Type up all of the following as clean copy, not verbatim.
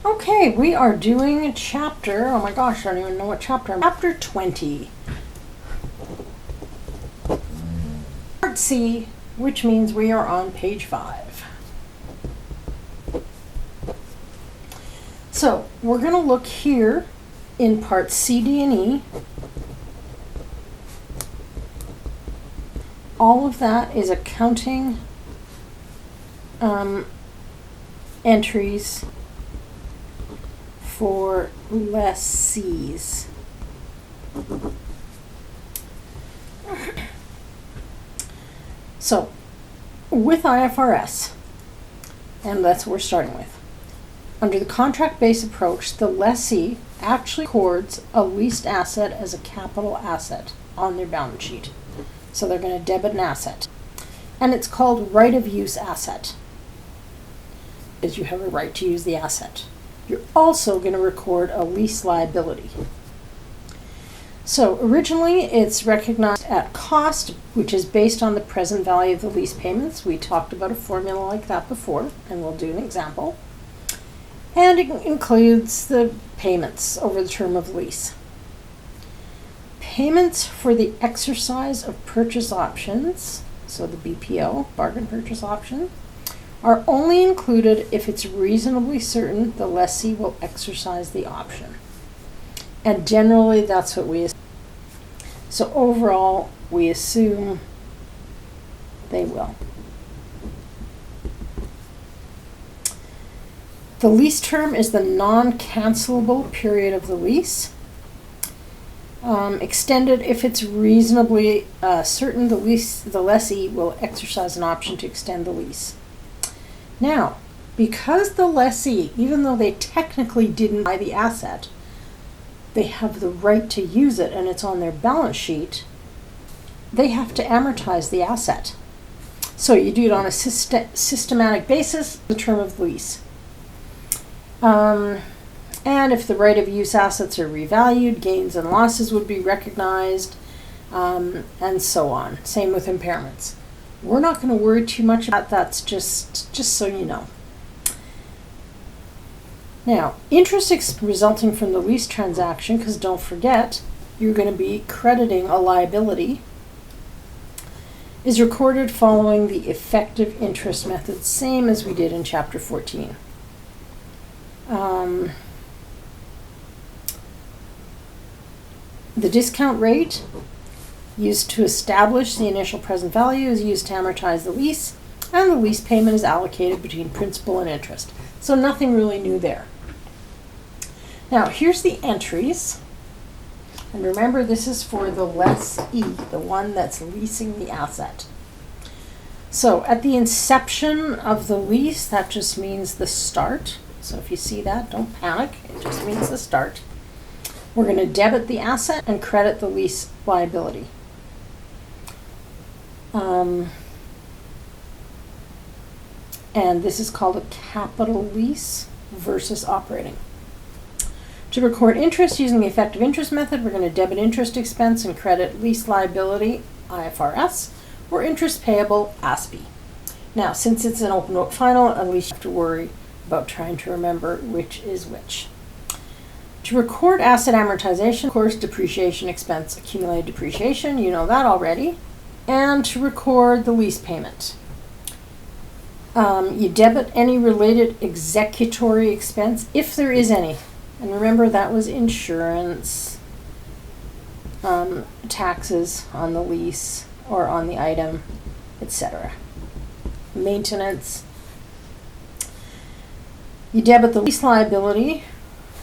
Okay, we are doing a chapter, oh my gosh, I don't even know what chapter, chapter 20. Part C, which means we are on page 5. So, we're going to look here in part C, D, and E. All of that is accounting entries for lessees. So, with IFRS, and that's what we're starting with, under the contract-based approach, the lessee actually records a leased asset as a capital asset on their balance sheet. So they're going to debit an asset. And it's called right-of-use asset, because you have a right to use the asset. You're also going to record a lease liability. So originally it's recognized at cost, which is based on the present value of the lease payments. We talked about a formula like that before, and we'll do an example. And it includes the payments over the term of lease. Payments for the exercise of purchase options, so the BPO, bargain purchase option, are only included if it's reasonably certain the lessee will exercise the option. And generally that's what we assume. So overall, we assume they will. The lease term is the non-cancelable period of the lease. Extended if it's reasonably certain the lessee will exercise an option to extend the lease. Now, because the lessee, even though they technically didn't buy the asset, they have the right to use it and it's on their balance sheet, they have to amortize the asset. So you do it on a systematic basis, the term of lease. And if the right-of-use assets are revalued, gains and losses would be recognized, and so on. Same with impairments. We're not going to worry too much about that. That's just so you know. Now, interest resulting from the lease transaction, because don't forget, you're going to be crediting a liability, is recorded following the effective interest method, same as we did in Chapter 14. The discount rate used to establish the initial present value is used to amortize the lease, and the lease payment is allocated between principal and interest. So nothing really new there. Now here's the entries, and remember this is for the lessee, the one that's leasing the asset. So at the inception of the lease, that just means the start. So if you see that, don't panic, it just means the start. We're going to debit the asset and credit the lease liability. And this is called a capital lease versus operating. To record interest using the effective interest method, we're going to debit interest expense and credit lease liability, IFRS, or interest payable, ASPE. Now, since it's an open book final, at least you have to worry about trying to remember which is which. To record asset amortization, of course, depreciation expense, accumulated depreciation, you know that already. And to record the lease payment. You debit any related executory expense, if there is any. And remember, that was insurance, taxes on the lease or on the item, etc. Maintenance. You debit the lease liability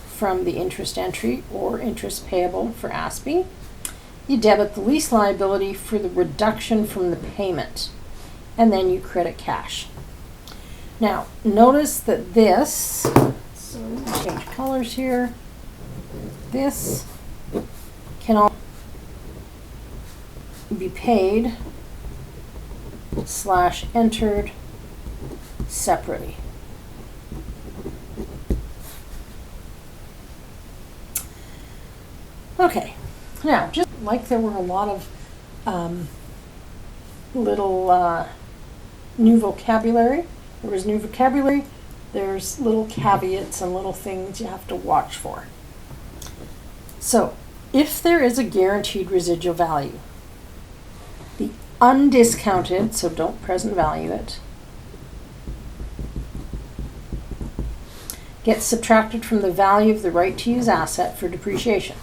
from the interest entry or interest payable for ASPE. You debit the lease liability for the reduction from the payment, and then you credit cash. Now, notice that this, so change colors here, this can all be paid / entered separately. Okay, now just like there were a lot of little new vocabulary, there was new vocabulary, there's little caveats and little things you have to watch for. So, if there is a guaranteed residual value, the undiscounted, so don't present value it, gets subtracted from the value of the right to use asset for depreciation.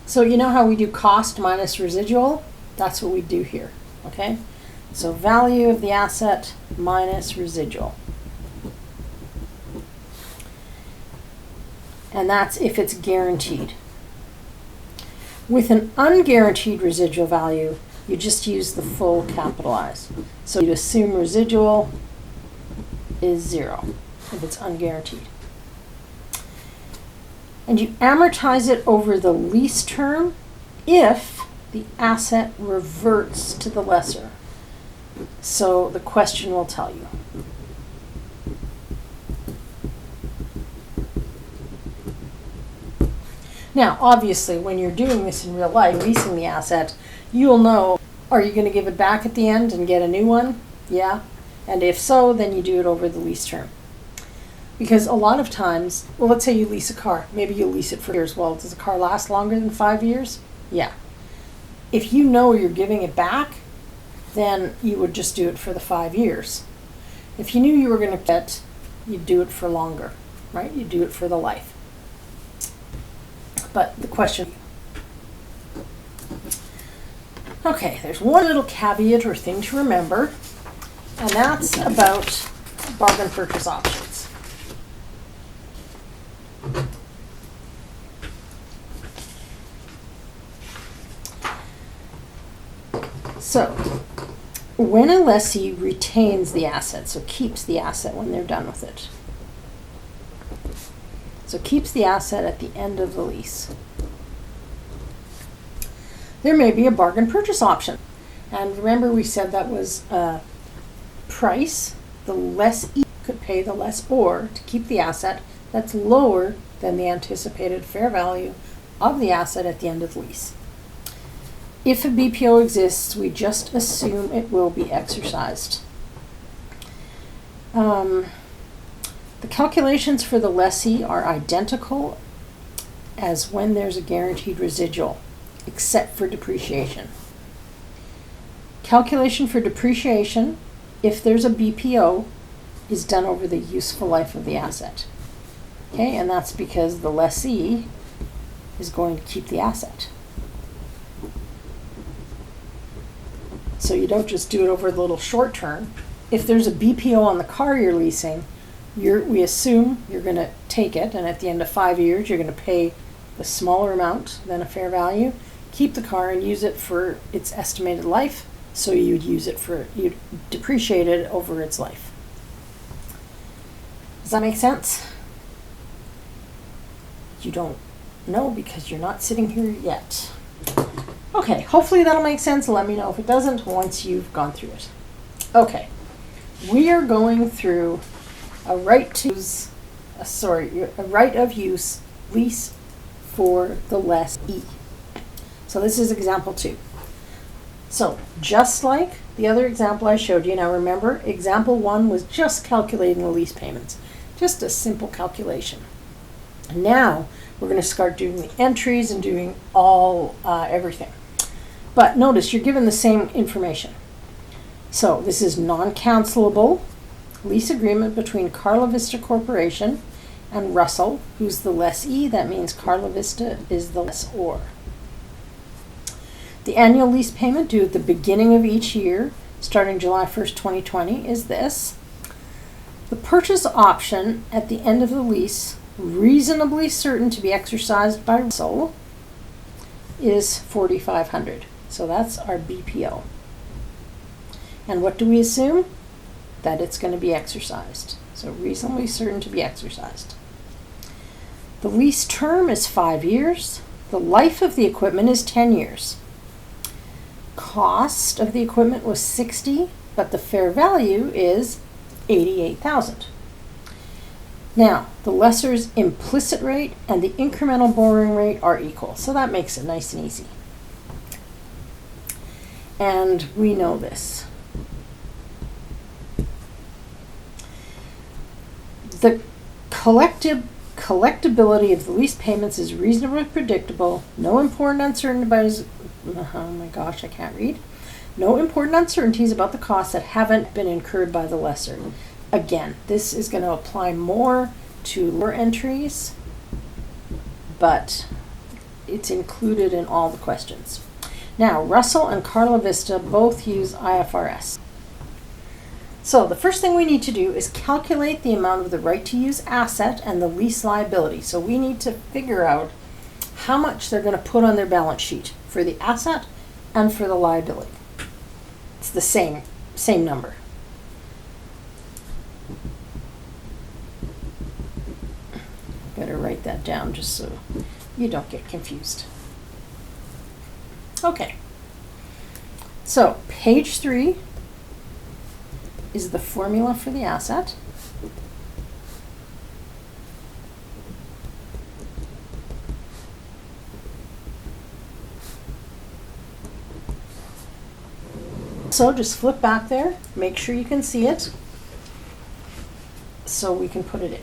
So you know how we do cost minus residual? That's what we do here, okay? So value of the asset minus residual. And that's if it's guaranteed. With an unguaranteed residual value, you just use the full capitalize. So you assume residual is 0 if it's unguaranteed. And you amortize it over the lease term if the asset reverts to the lessor. So the question will tell you. Now, obviously, when you're doing this in real life, leasing the asset, you'll know, are you going to give it back at the end and get a new one? Yeah. And if so, then you do it over the lease term. Because a lot of times, well, let's say you lease a car. Maybe you'll lease it for years. Well, does a car last longer than 5 years? Yeah. If you know you're giving it back, then you would just do it for the 5 years. If you knew you were going to get, you'd do it for longer, right? You'd do it for the life. But the question, okay, there's one little caveat or thing to remember, and that's about bargain purchase options. So, when a lessee retains the asset, so keeps the asset when they're done with it, so keeps the asset at the end of the lease, there may be a bargain purchase option. And remember we said that was a price the lessee could pay the lessor to keep the asset that's lower than the anticipated fair value of the asset at the end of the lease. If a BPO exists, we just assume it will be exercised. The calculations for the lessee are identical as when there's a guaranteed residual, except for depreciation. Calculation for depreciation, if there's a BPO, is done over the useful life of the asset. Okay, and that's because the lessee is going to keep the asset. So you don't just do it over the little short term. If there's a BPO on the car you're leasing, we assume you're going to take it, and at the end of 5 years, you're going to pay the smaller amount than a fair value, keep the car, and use it for its estimated life. So you'd depreciate it over its life. Does that make sense? You don't know because you're not sitting here yet. Okay, hopefully that'll make sense. Let me know if it doesn't once you've gone through it. Okay, we are going through a right of use lease for the lessee. So this is example 2. So just like the other example I showed you, now remember, example 1 was just calculating the lease payments, just a simple calculation. And now we're going to start doing the entries and doing everything. But notice you're given the same information. So this is non-cancelable lease agreement between Carla Vista Corporation and Russell, who's the lessee. That means Carla Vista is the lessor. The annual lease payment due at the beginning of each year, starting July 1st, 2020, is this. The purchase option at the end of the lease, reasonably certain to be exercised by Russell, is $4,500. So that's our BPO. And what do we assume? That it's going to be exercised. So reasonably certain to be exercised. The lease term is 5 years. The life of the equipment is 10 years. Cost of the equipment was $60,000, but the fair value is $88,000. Now, the lessor's implicit rate and the incremental borrowing rate are equal, so that makes it nice and easy. And we know this. The collectability of the lease payments is reasonably predictable. No important uncertainty about his, oh my gosh, I can't read. No important uncertainties about the costs that haven't been incurred by the lessor. Again, this is going to apply more to lower entries, but it's included in all the questions. Now, Russell and Carla Vista both use IFRS. So the first thing we need to do is calculate the amount of the right to use asset and the lease liability. So we need to figure out how much they're going to put on their balance sheet for the asset and for the liability. It's the same number. Better write that down just so you don't get confused. Okay. So page 3 is the formula for the asset. So just flip back there, make sure you can see it, so we can put it in.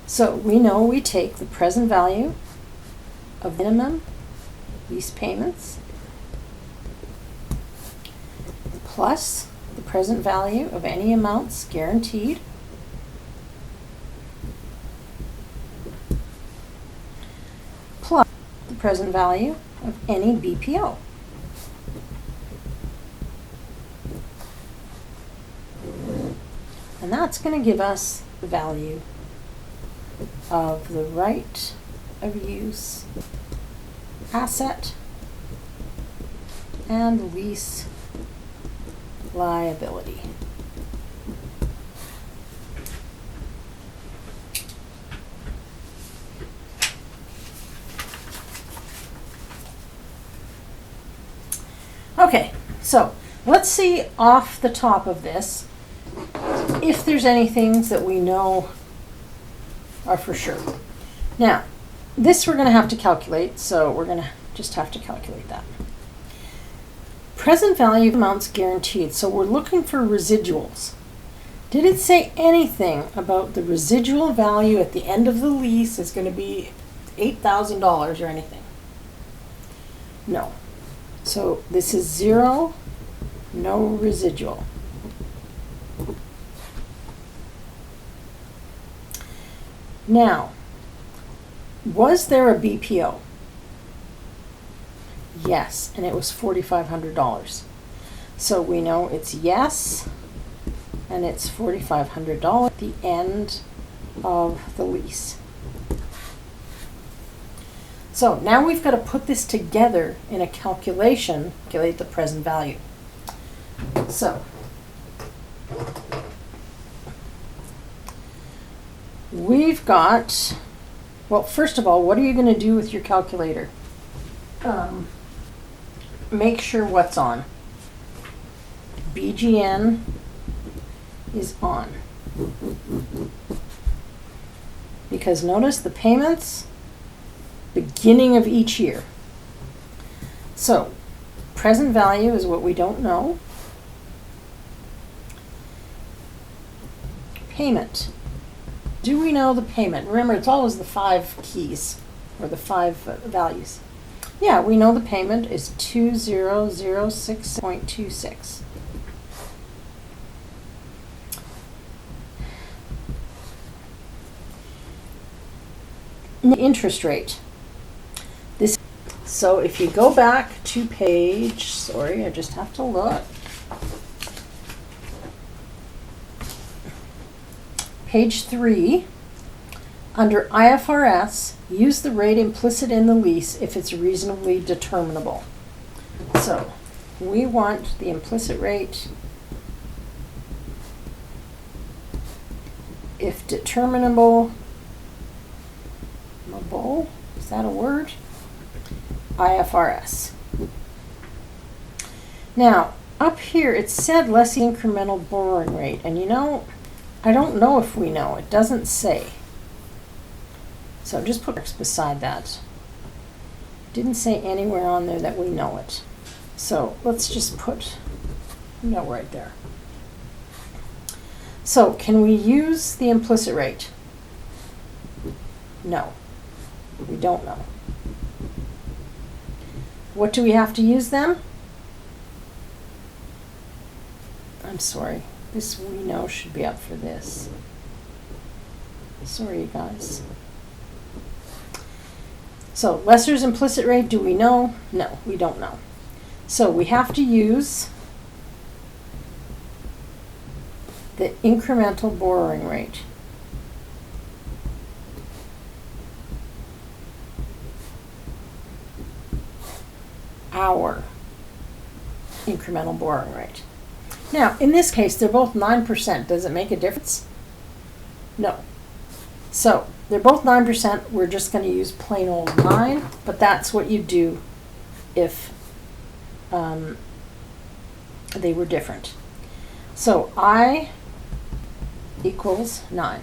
So we know we take the present value of minimum lease payments plus the present value of any amounts guaranteed plus the present value of any BPO. And that's going to give us the value of the right of use asset and lease liability. Okay, so let's see off the top of this if there's any things that we know are for sure. Now, this we're going to have to calculate, so we're going to just have to calculate that. Present value of amounts guaranteed, so we're looking for residuals. Did it say anything about the residual value at the end of the lease is going to be $8,000 or anything? No. So this is 0, no residual. Now, was there a BPO? Yes, and it was $4,500. So we know it's yes, and it's $4,500 at the end of the lease. So now we've got to put this together in a calculation, calculate the present value. So we've got, well, first of all, what are you going to do with your calculator? Make sure what's on. BGN is on. Because notice the payments, beginning of each year. So, present value is what we don't know. Payment. Do we know the payment? Remember, it's always the 5 keys, or the 5 values. Yeah, we know the payment is 2006.26. Interest rate. So if you go back to page, sorry, I just have to look. Page 3, under IFRS, use the rate implicit in the lease if it's reasonably determinable. So we want the implicit rate if determinable. Is that a word? IFRS. Now, up here it said less incremental borrowing rate, and you know, I don't know if we know. It doesn't say. So just put X beside that. Didn't say anywhere on there that we know it. So let's just put no right there. So can we use the implicit rate? No, we don't know. What do we have to use then? I'm sorry, this we know should be up for this. Sorry, you guys. So lesser's implicit rate, do we know? No, we don't know. So we have to use the incremental borrowing rate. Our incremental borrowing rate. Now, in this case, they're both 9%. Does it make a difference? No. So, they're both 9%. We're just going to use plain old 9, but that's what you do if they were different. So, I equals 9.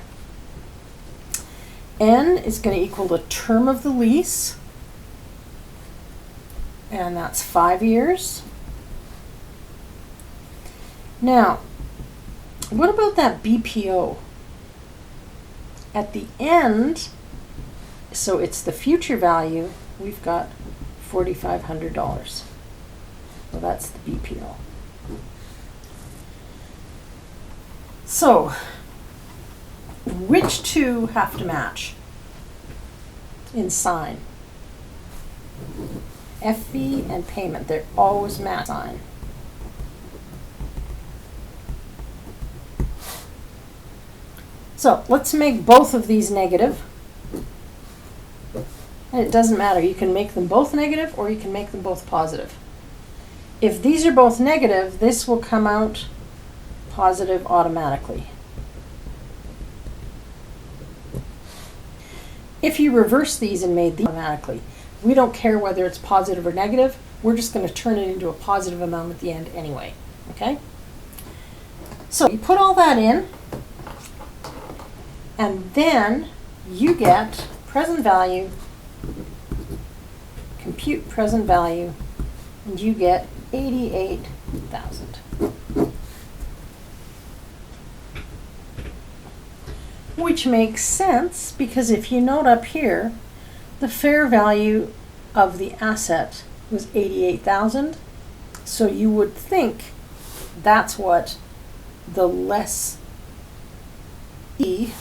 N is going to equal the term of the lease, and that's 5 years. Now, what about that BPO? At the end, so it's the future value, we've got $4,500. Well, that's the BPO. So, which two have to match in sign? FV and payment, they're always match sign. So let's make both of these negative. And it doesn't matter, you can make them both negative or you can make them both positive. If these are both negative, this will come out positive automatically. If you reverse these and made these automatically, we don't care whether it's positive or negative, we're just going to turn it into a positive amount at the end anyway, okay? So you put all that in, and then you get present value, compute present value, and you get 88,000. Which makes sense because if you note up here, the fair value of the asset was 88,000. So you would think that's what the less E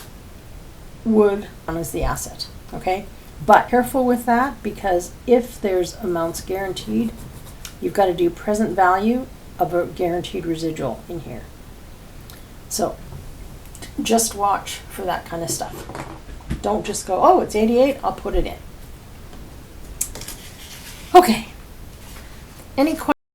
would as the asset, okay? But careful with that because if there's amounts guaranteed, you've got to do present value of a guaranteed residual in here. So just watch for that kind of stuff. Don't just go, oh, it's 88, I'll put it in. Okay. Any questions?